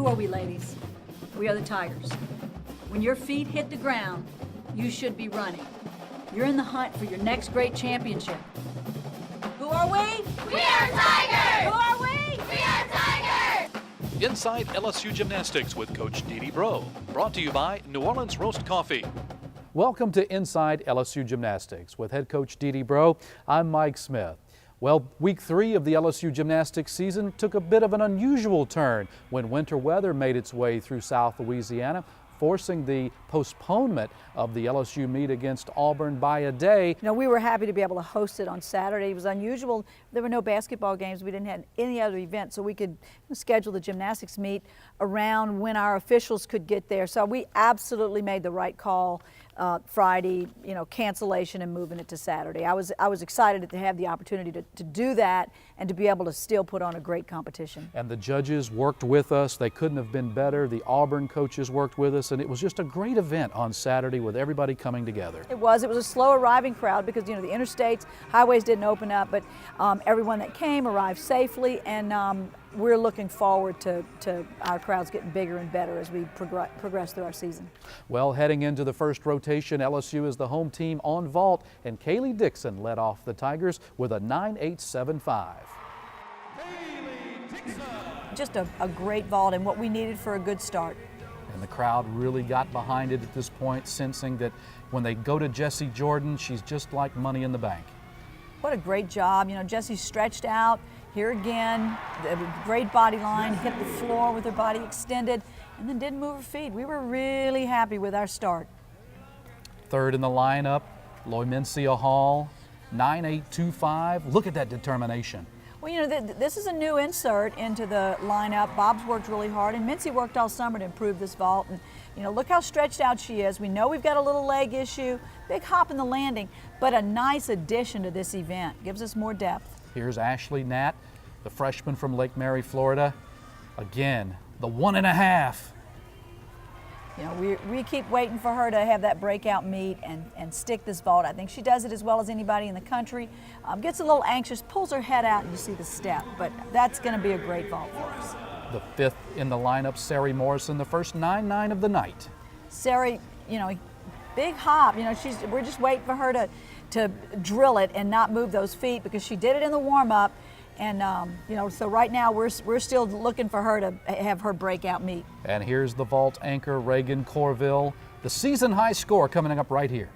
are we, ladies? We are the Tigers. When your feet hit the ground, you should be running. You're in the hunt for your next great championship. Who are we? We are Tigers! Who are we? We are Tigers! Inside LSU Gymnastics with Coach Dee Bro. Brought to you by New Orleans Roast Coffee. Welcome to Inside LSU Gymnastics with head coach Dee Bro. I'm Mike Smith. Well, week 3 of the LSU Gymnastics season took a bit of an unusual turn when winter weather made its way through South Louisiana, forcing the postponement of the LSU meet against Auburn by a day. You know, we were happy to be able to host it on Saturday. It was unusual. There were no basketball games. We didn't have any other event, so we could schedule the gymnastics meet around when our officials could get there. So we absolutely made the right call. Friday, cancellation and moving it to Saturday. I was excited to have the opportunity to do that and to be able to still put on a great competition. And the judges worked with us. They couldn't have been better. The Auburn coaches worked with us, and it was just a great event on Saturday with everybody coming together. It was a slow arriving crowd because the interstates, highways didn't open up, but everyone that came arrived safely, and we're looking forward to our crowds getting bigger and better as we progress through our season. Well, heading into the first rotation, LSU is the home team on vault, and Kaylee Dixon led off the Tigers with a 9.875. Just a great vault and what we needed for a good start. And the crowd really got behind it at this point, sensing that when they go to Jessie Jordan, she's just like money in the bank. What a great job. Jessie stretched out. Here again, great body line, hit the floor with her body extended, and then didn't move her feet. We were really happy with our start. Third in the lineup, Loymencia Hall, 9.825. Look at that determination. Well, this is a new insert into the lineup. Bob's worked really hard, and Mincy worked all summer to improve this vault. And look how stretched out she is. We know we've got a little leg issue, big hop in the landing, but a nice addition to this event. Gives us more depth. Here's Ashley Natt, the freshman from Lake Mary, Florida. Again, the 1.5. We keep waiting for her to have that breakout meet and stick this vault. I think she does it as well as anybody in the country. Gets a little anxious, pulls her head out, and you see the step. But that's going to be a great vault for us. The 5th in the lineup, Sari Morrison, the first 9.9 of the night. Sari, big hop. We're just waiting for her to drill it and not move those feet because she did it in the warm-up. And, so right now we're still looking for her to have her breakout meet. And here's the vault anchor, Reagan Corville. The season high score coming up right here.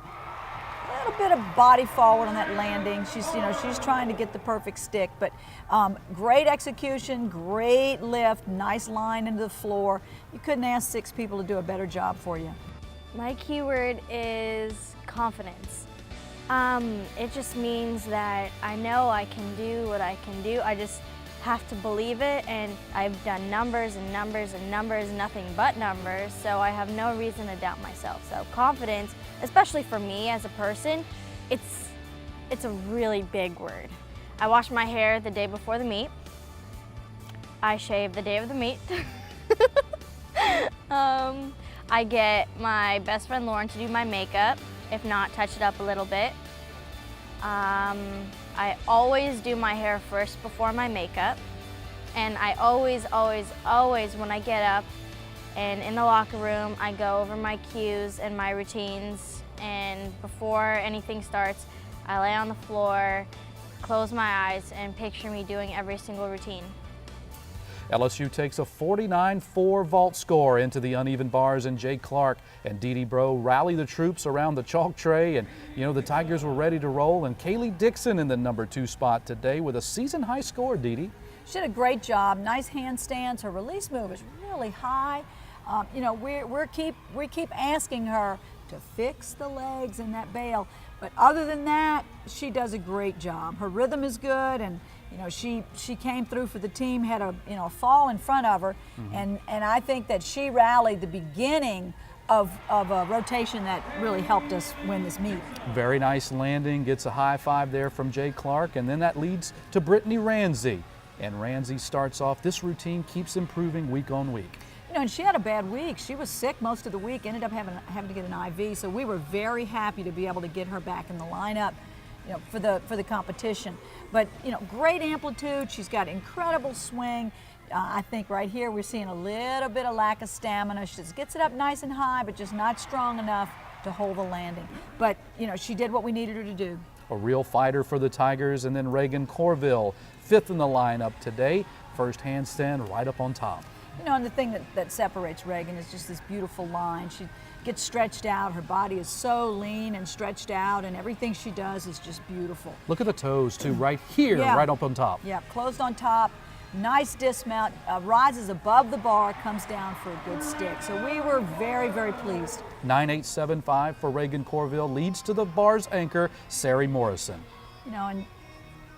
A little bit of body forward on that landing. She's trying to get the perfect stick, but great execution, great lift, nice line into the floor. You couldn't ask 6 people to do a better job for you. My keyword is confidence. It just means that I know I can do what I can do. I just have to believe it, and I've done numbers and numbers and numbers, nothing but numbers, so I have no reason to doubt myself. So confidence, especially for me as a person, it's a really big word. I wash my hair the day before the meet. I shave the day of the meet. I get my best friend Lauren to do my makeup. If not, touch it up a little bit. I always do my hair first before my makeup. And I always, when I get up and in the locker room, I go over my cues and my routines. And before anything starts, I lay on the floor, close my eyes, and picture me doing every single routine. LSU takes a 49-4 vault score into the uneven bars, and Jay Clark and Dee Bro rally the troops around the chalk tray, and the Tigers were ready to roll, and Kaylee Dixon in the number 2 spot today with a season high score, Dee. She did a great job, nice handstands. Her release move is really high. We keep asking her to fix the legs in that bail, but other than that, she does a great job. Her rhythm is good, and she came through for the team, had a fall in front of her, and I think that she rallied the beginning of a rotation that really helped us win this meet. Very nice landing, gets a high five there from Jay Clark, and then that leads to Brittany Ramsey. And Ramsey starts off, this routine keeps improving week on week. And she had a bad week. She was sick most of the week, ended up having to get an IV, so we were very happy to be able to get her back in the lineup. For the competition. But great amplitude. She's got incredible swing. I think right here we're seeing a little bit of lack of stamina. She just gets it up nice and high, but just not strong enough to hold the landing. But, you know, she did what we needed her to do. A real fighter for the Tigers. And then Reagan Corville, 5th in the lineup today. First handstand right up on top. You know, and the thing that separates Reagan is just this beautiful line. She gets stretched out. Her body is so lean and stretched out, and everything she does is just beautiful. Look at the toes, too, right here, Yeah. right up on top. Yeah, closed on top. Nice dismount, rises above the bar, comes down for a good stick. So we were very, very pleased. 9.875 for Reagan Corville, leads to the bar's anchor, Sari Morrison. You know, and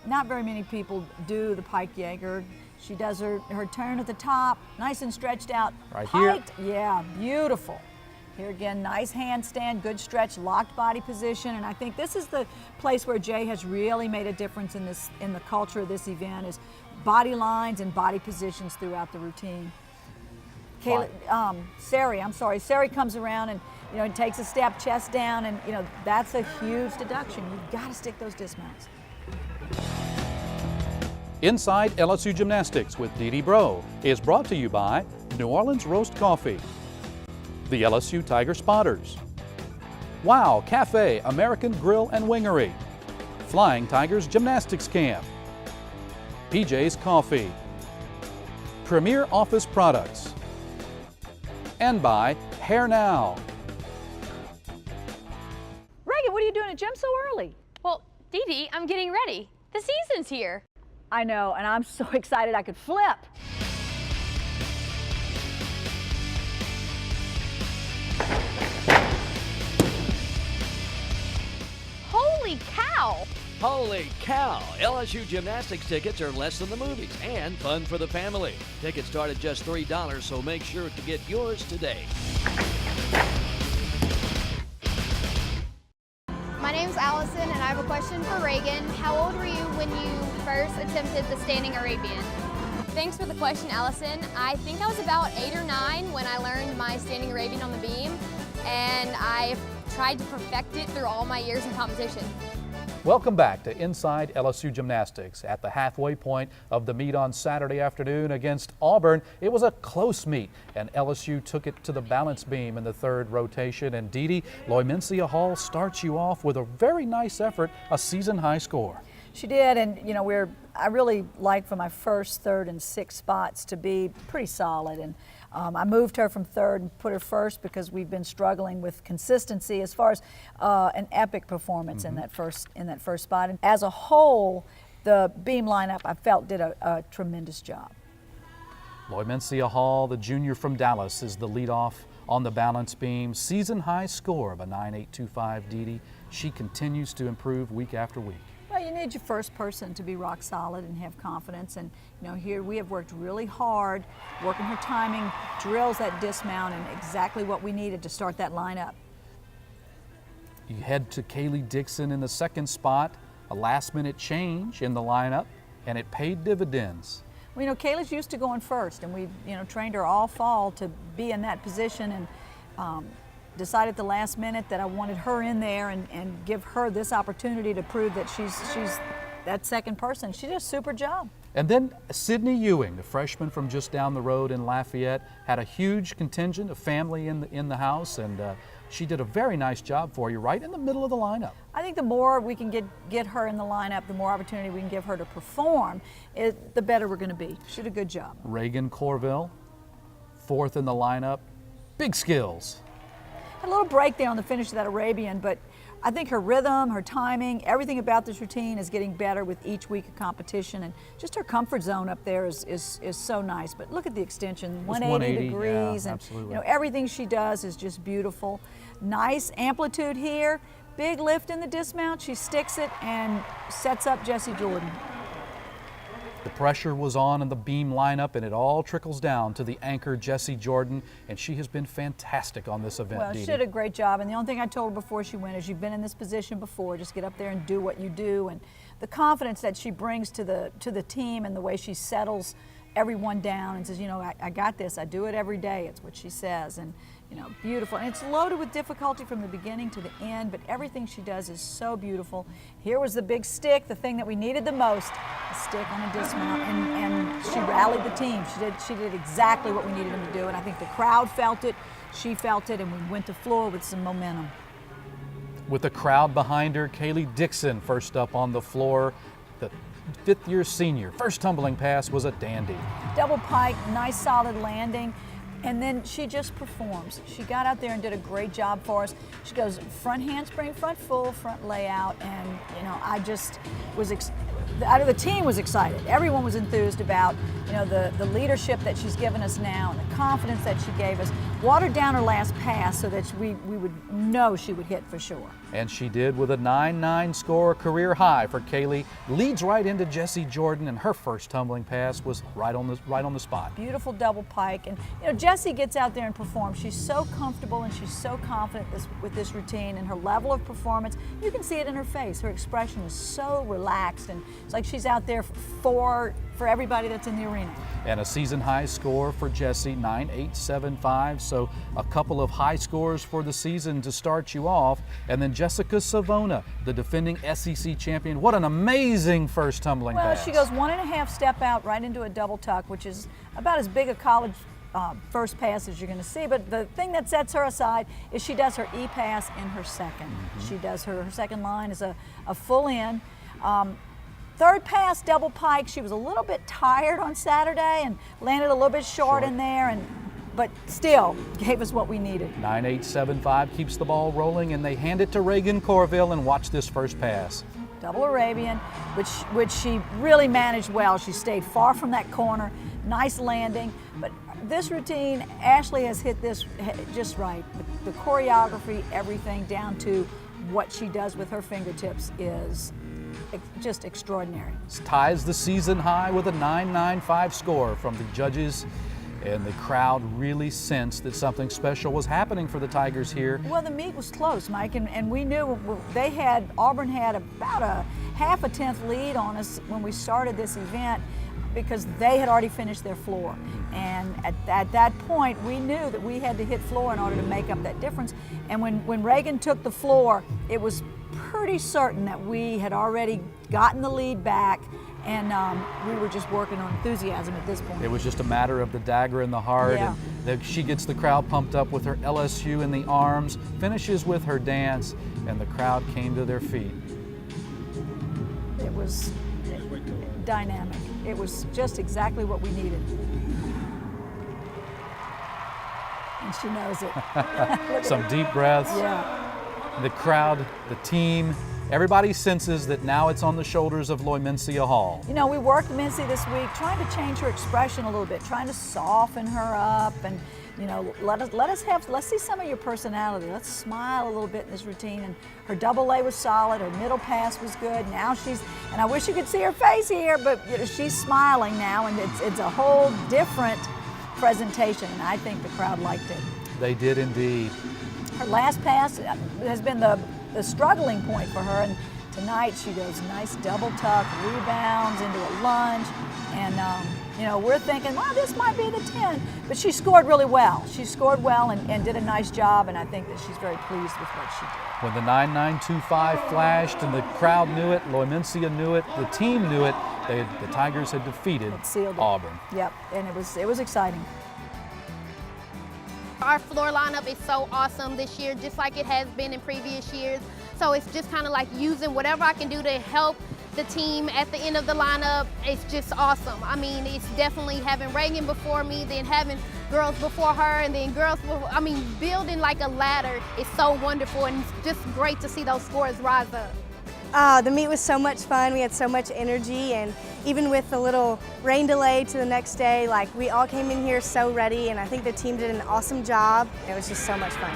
not very many people do the pike Jaeger. She does her turn at the top, nice and stretched out. Right here. Piked, yeah, beautiful. Here again, nice handstand, good stretch, locked body position, and I think this is the place where Jay has really made a difference in the culture of this event, is body lines and body positions throughout the routine. Sari comes around and, you know, takes a step, chest down, and, you know, that's a huge deduction. You've got to stick those dismounts. Inside LSU Gymnastics with Dee Dee Bro is brought to you by New Orleans Roast Coffee, the LSU Tiger Spotters, Wow Cafe American Grill and Wingery, Flying Tigers Gymnastics Camp, PJ's Coffee, Premier Office Products, and by Hair Now. Reagan, what are you doing at gym so early? Well, Dee Dee, I'm getting ready. The season's here. I know, and I'm so excited I could flip. Holy cow! Holy cow! LSU Gymnastics tickets are less than the movies and fun for the family. Tickets start at just $3, so make sure to get yours today. My name's Allison, and I have a question for Reagan. How old were you when you first attempted the standing Arabian? Thanks for the question, Allison. I think I was about 8 or 9 when I learned my standing Arabian on the beam, and I've tried to perfect it through all my years in competition. Welcome back to Inside LSU Gymnastics. At the halfway point of the meet on Saturday afternoon against Auburn, it was a close meet, and LSU took it to the balance beam in the third rotation. And Dee Dee, Loymencia Hall starts you off with a very nice effort, a season high score. She did, and you know, I really like for my first, third, and sixth spots to be pretty solid. And I moved her from third and put her first because we've been struggling with consistency as far as an epic performance in that first spot. And as a whole, the beam lineup I felt did a tremendous job. Loymencia Hall, the junior from Dallas, is the leadoff on the balance beam. Season high score of a 9.825. Dee Dee, she continues to improve week after week. Well, you need your first person to be rock solid and have confidence. And you know, here we have worked really hard, working her timing, drills that dismount, and exactly what we needed to start that lineup. You head to Kaylee Dixon in the second spot, a last-minute change in the lineup, and it paid dividends. Well, you know, Kayla's used to going first, and we've, you know, trained her all fall to be in that position, and decided at the last minute that I wanted her in there and give her this opportunity to prove that she's that second person. She did a super job. And then Sydney Ewing, the freshman from just down the road in Lafayette, had a huge contingent of family in the house, and she did a very nice job for you right in the middle of the lineup. I think the more we can get her in the lineup, the more opportunity we can give her to perform, the better we're going to be. She did a good job. Reagan Corville, fourth in the lineup, big skills. Had a little break there on the finish of that Arabian, but I think her rhythm, her timing, everything about this routine is getting better with each week of competition, and just her comfort zone up there is so nice. But look at the extension, 180 degrees, yeah, and absolutely. you know, everything she does is just beautiful. Nice amplitude here, big lift in the dismount. She sticks it and sets up Jessie Jordan. The pressure was on in the beam lineup, and it all trickles down to the anchor, Jessie Jordan, and she has been fantastic on this event, Well, Dee she Dee. did a great job, and the only thing I told her before she went is, you've been in this position before, just get up there and do what you do. And the confidence that she brings to the team, and the way she settles everyone down and says, you know, I got this, I do it every day, it's what she says. And you know, beautiful. And it's loaded with difficulty from the beginning to the end, but everything she does is so beautiful. Here was the big stick, the thing that we needed the most, a stick on a dismount, and she rallied the team. She did exactly what we needed them to do, and I think the crowd felt it, she felt it, and we went to floor with some momentum. With the crowd behind her, Kaylee Dixon first up on the floor. The fifth-year senior first tumbling pass was a dandy. Double pike, nice solid landing, and then she just performs. She got out there and did a great job for us. She goes front handspring, front full, front layout, and you know, I just was the team was excited. Everyone was enthused about, you know, the leadership that she's given us now and the confidence that she gave us. Watered down her last pass so that we would know she would hit for sure. And she did with a 9.9 score, career high for Kaylee. Leads right into Jessie Jordan, and her first tumbling pass was right on the spot. Beautiful double pike, and you know, Jessie gets out there and performs. She's so comfortable and she's so confident with this routine and her level of performance. You can see it in her face. Her expression is so relaxed, and it's like she's out there for everybody that's in the arena. And a season high score for Jessie, 9.875. So a couple of high scores for the season to start you off. And then Jessica Savona, the defending SEC champion. What an amazing first tumbling pass. Well, she goes 1.5 step out right into a double tuck, which is about as big a college first pass as you're going to see. But the thing that sets her aside is she does her E-pass in her second. She does her second line is a full in. Third pass, double pike. She was a little bit tired on Saturday and landed a little bit short in there, but still gave us what we needed. 9.875 keeps the ball rolling, and they hand it to Reagan Corville, and watch this first pass. Double Arabian, which she really managed well. She stayed far from that corner. Nice landing. But this routine, Ashley has hit this just right. The choreography, everything down to what she does with her fingertips is just extraordinary. Ties the season high with a 9.95 score from the judges, and the crowd really sensed that something special was happening for the Tigers here. Well, the meet was close, Mike, and we knew Auburn had about a half a tenth lead on us when we started this event because they had already finished their floor. And at that point, we knew that we had to hit floor in order to make up that difference. And when Reagan took the floor, it was pretty certain that we had already gotten the lead back, and we were just working on enthusiasm at this point. It was just a matter of the dagger in the heart, Yeah. and she gets the crowd pumped up with her LSU in the arms, finishes with her dance, and the crowd came to their feet. It was dynamic. It was just exactly what we needed. And she knows it. Some deep breaths. Yeah. The crowd, the team, everybody senses that now it's on the shoulders of Loymencia Hall. You know, we worked Mincy this week trying to change her expression a little bit, trying to soften her up, and you know, let's see some of your personality. Let's smile a little bit in this routine. And her double A was solid, her middle pass was good. Now and I wish you could see her face here, but you know, she's smiling now, and it's a whole different presentation, and I think the crowd liked it. They did indeed. Her last pass has been the struggling point for her, and tonight she goes nice double tuck, rebounds into a lunge, and you know, we're thinking, well, this might be the 10, but she scored really well. She scored well and did a nice job, and I think that she's very pleased with what she did. When the 9.925 flashed and the crowd knew it, Loymencia knew it, the team knew it, the Tigers had defeated Auburn. Yep, and it was exciting. Our floor lineup is so awesome this year, just like it has been in previous years. So it's just kind of like using whatever I can do to help the team at the end of the lineup. It's just awesome. I mean, it's definitely having Reagan before me, then having girls before her, and then girls before, I mean, building like a ladder is so wonderful, and it's just great to see those scores rise up. The meet was so much fun. We had so much energy, and even with the little rain delay to the next day, like, we all came in here so ready, and I think the team did an awesome job. It was just so much fun.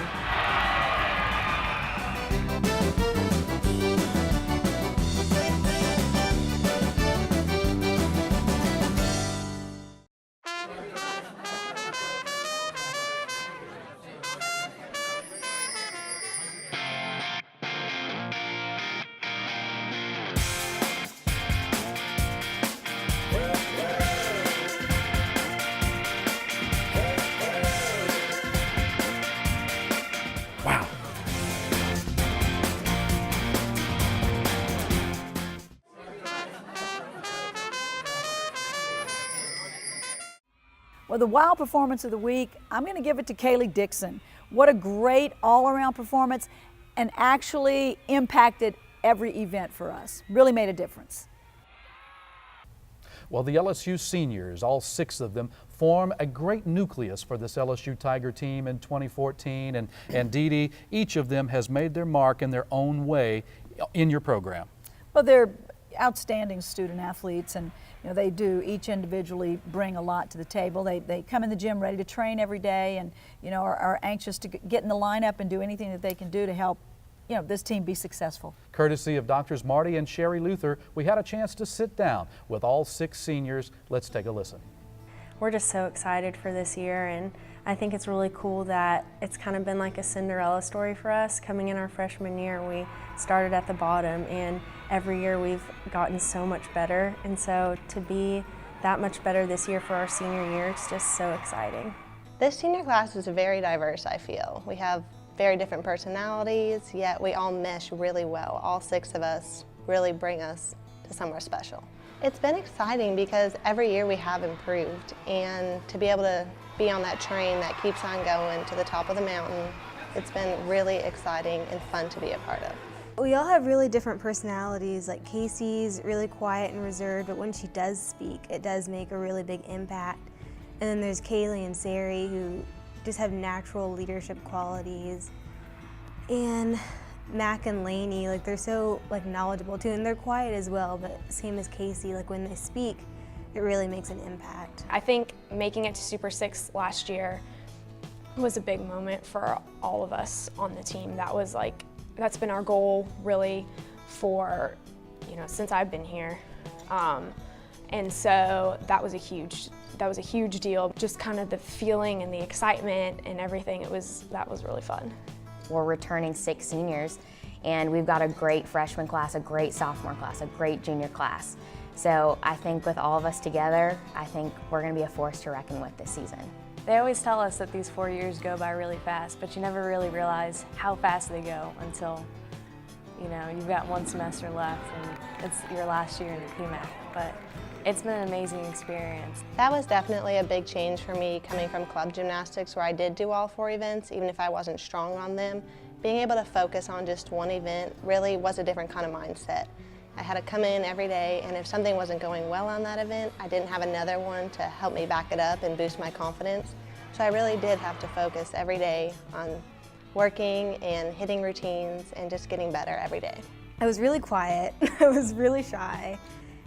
Well, the WOW Performance of the Week, I'm going to give it to Kaylee Dixon. What a great all-around performance, and actually impacted every event for us. Really made a difference. Well, the LSU seniors, all 6 of them, form a great nucleus for this LSU Tiger team in 2014. And Dee Dee, each of them has made their mark in their own way in your program. Well, they're outstanding student athletes, and they do each individually bring a lot to the table. They come in the gym ready to train every day, and are anxious to get in the lineup and do anything that they can do to help this team be successful. Courtesy of Doctors Marty and Sherry Luther, we had a chance to sit down with all 6 seniors. Let's take a listen. We're just so excited for this year, and I think it's really cool that it's kind of been like a Cinderella story for us. Coming in our freshman year, we started at the bottom, and every year we've gotten so much better, and so to be that much better this year for our senior year, it's just so exciting. This senior class is very diverse, I feel. We have very different personalities, yet we all mesh really well. All 6 of us really bring us to somewhere special. It's been exciting because every year we have improved, and to be able to be on that train that keeps on going to the top of the mountain, it's been really exciting and fun to be a part of. We all have really different personalities. Like Casey's really quiet and reserved, but when she does speak, it does make a really big impact. And then there's Kaylee and Sari, who just have natural leadership qualities. And Mac and Lainey, they're so knowledgeable too, and they're quiet as well, but same as Casey, when they speak, it really makes an impact. I think making it to Super 6 last year was a big moment for all of us on the team. That's been our goal really for, since I've been here. And so that was a huge deal. Just kind of the feeling and the excitement and everything, that was really fun. We're returning 6 seniors, and we've got a great freshman class, a great sophomore class, a great junior class. So I think with all of us together, I think we're going to be a force to reckon with this season. They always tell us that these 4 years go by really fast, but you never really realize how fast they go until, you've got 1 semester left and it's your last year in the PMAC. But it's been an amazing experience. That was definitely a big change for me coming from club gymnastics, where I did do all 4 events, even if I wasn't strong on them. Being able to focus on just one event really was a different kind of mindset. I had to come in every day, and if something wasn't going well on that event, I didn't have another one to help me back it up and boost my confidence. So I really did have to focus every day on working and hitting routines and just getting better every day. I was really quiet, I was really shy,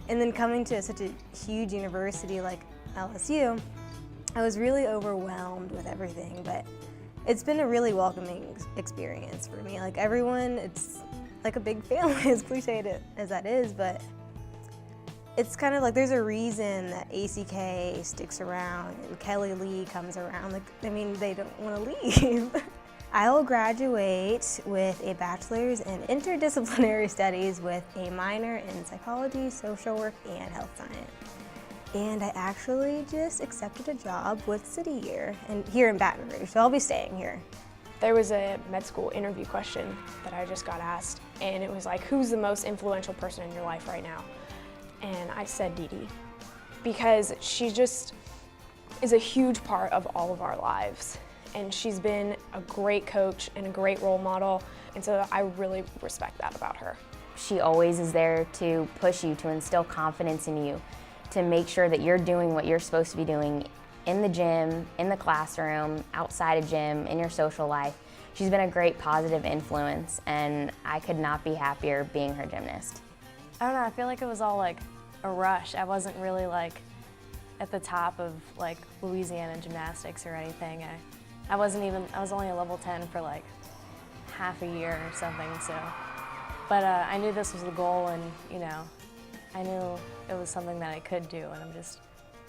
and then coming to such a huge university like LSU, I was really overwhelmed with everything, but it's been a really welcoming experience for me. Everyone, it's like a big family, as cliched as that is, but it's kind of there's a reason that ACK sticks around and Kelly Lee comes around. They don't want to leave. I'll graduate with a bachelor's in interdisciplinary studies with a minor in psychology, social work, and health science. And I actually just accepted a job with City Year here in Baton Rouge, so I'll be staying here. There was a med school interview question that I just got asked, and it was who's the most influential person in your life right now? And I said Dee Dee, because she just is a huge part of all of our lives. And she's been a great coach and a great role model, and so I really respect that about her. She always is there to push you, to instill confidence in you, to make sure that you're doing what you're supposed to be doing in the gym, in the classroom, outside of gym, in your social life. She's been a great positive influence, and I could not be happier being her gymnast. I don't know, I feel like it was all a rush. I wasn't really at the top of Louisiana gymnastics or anything. I was only a level 10 for half a year or something, so. But I knew this was the goal, and I knew it was something that I could do, and I'm just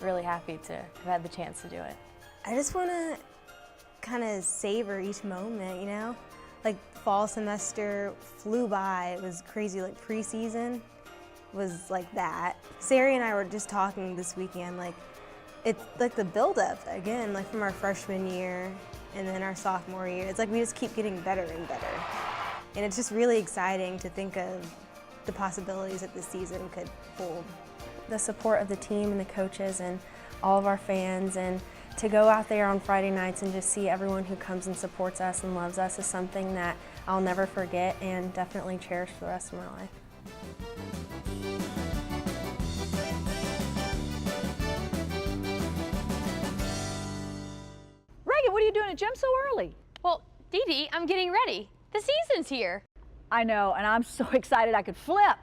really happy to have had the chance to do it. I just want to kind of savor each moment, Fall semester flew by. It was crazy, preseason was like that. Sari and I were just talking this weekend, it's the build-up again, from our freshman year and then our sophomore year. It's we just keep getting better and better. And it's just really exciting to think of the possibilities that this season could hold. The support of the team and the coaches and all of our fans, and to go out there on Friday nights and just see everyone who comes and supports us and loves us is something that I'll never forget and definitely cherish for the rest of my life. Reagan, what are you doing at gym so early? Well, Dee Dee, I'm getting ready. The season's here. I know, and I'm so excited I could flip.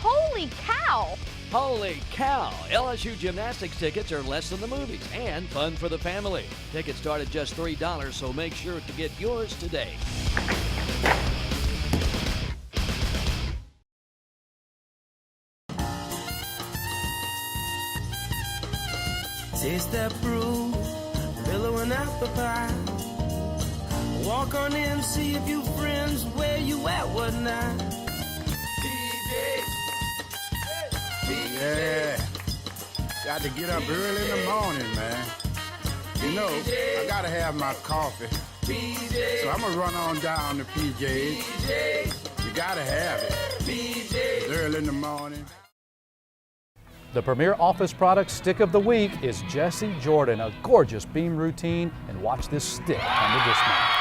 Holy cow! Holy cow! LSU Gymnastics tickets are less than the movies and fun for the family. Tickets start at just $3, so make sure to get yours today. Taste that brew, vanilla and apple pie. Walk on in, see a few friends, where you at, what night? Yeah, got to get up early in the morning, man. You know, I gotta have my coffee. So I'm gonna run on down to PJ's. You gotta have it. It's early in the morning. The premier office product stick of the week is Jessie Jordan, a gorgeous beam routine, and watch this stick on the dismount.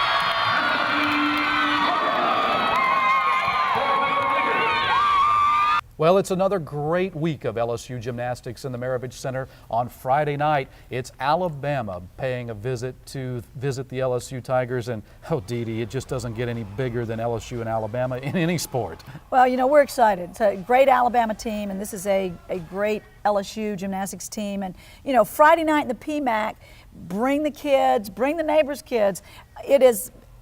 Well, it's another great week of LSU gymnastics in the Maravich Center. On Friday night, it's Alabama paying a visit to the LSU Tigers, and oh, Dee Dee, it just doesn't get any bigger than LSU and Alabama in any sport. Well, you know, we're excited. It's a great Alabama team, and this is a great LSU gymnastics team. And, you know, Friday night in the PMAC, bring the kids, bring the neighbors' kids.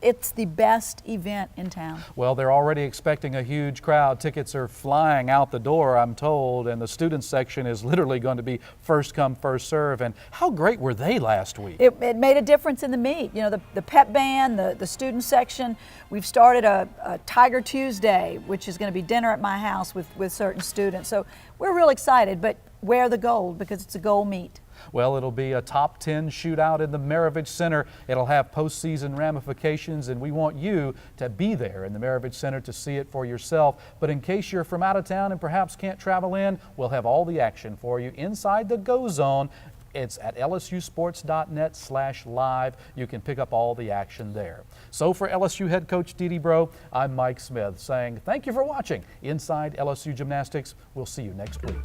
It's the best event in town. Well, they're already expecting a huge crowd. Tickets are flying out the door, I'm told, and the student section is literally going to be first come, first serve. And how great were they last week? It made a difference in the meet. You know, the pep band, the student section. We've started a Tiger Tuesday, which is going to be dinner at my house with certain students. So we're real excited, but wear the gold because it's a gold meet. Well, it'll be a top 10 shootout in the Maravich Center. It'll have postseason ramifications, and we want you to be there in the Maravich Center to see it for yourself. But in case you're from out of town and perhaps can't travel in, we'll have all the action for you inside the Go Zone. It's at lsusports.net/live. You can pick up all the action there. So for LSU head coach Dee Dee Bro, I'm Mike Smith saying thank you for watching Inside LSU Gymnastics. We'll see you next week.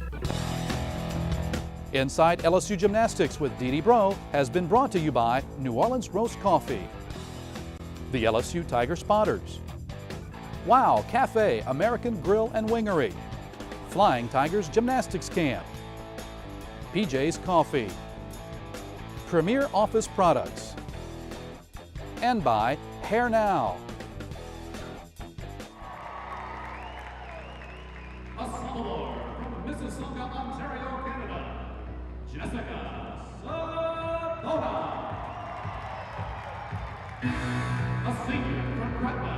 Inside LSU Gymnastics with Dee Dee Bro has been brought to you by New Orleans Roast Coffee, the LSU Tiger Spotters, Wow Cafe American Grill and Wingery, Flying Tigers Gymnastics Camp, PJ's Coffee, Premier Office Products, and by Hair Now. Mississauga, Ontario, Canada, Jessica Sabona. A senior from Gretna,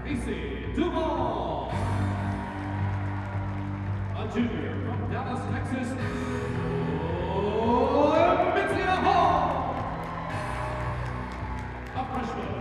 Casey Duval. A junior from Dallas, Texas, Mitzi Hall. A freshman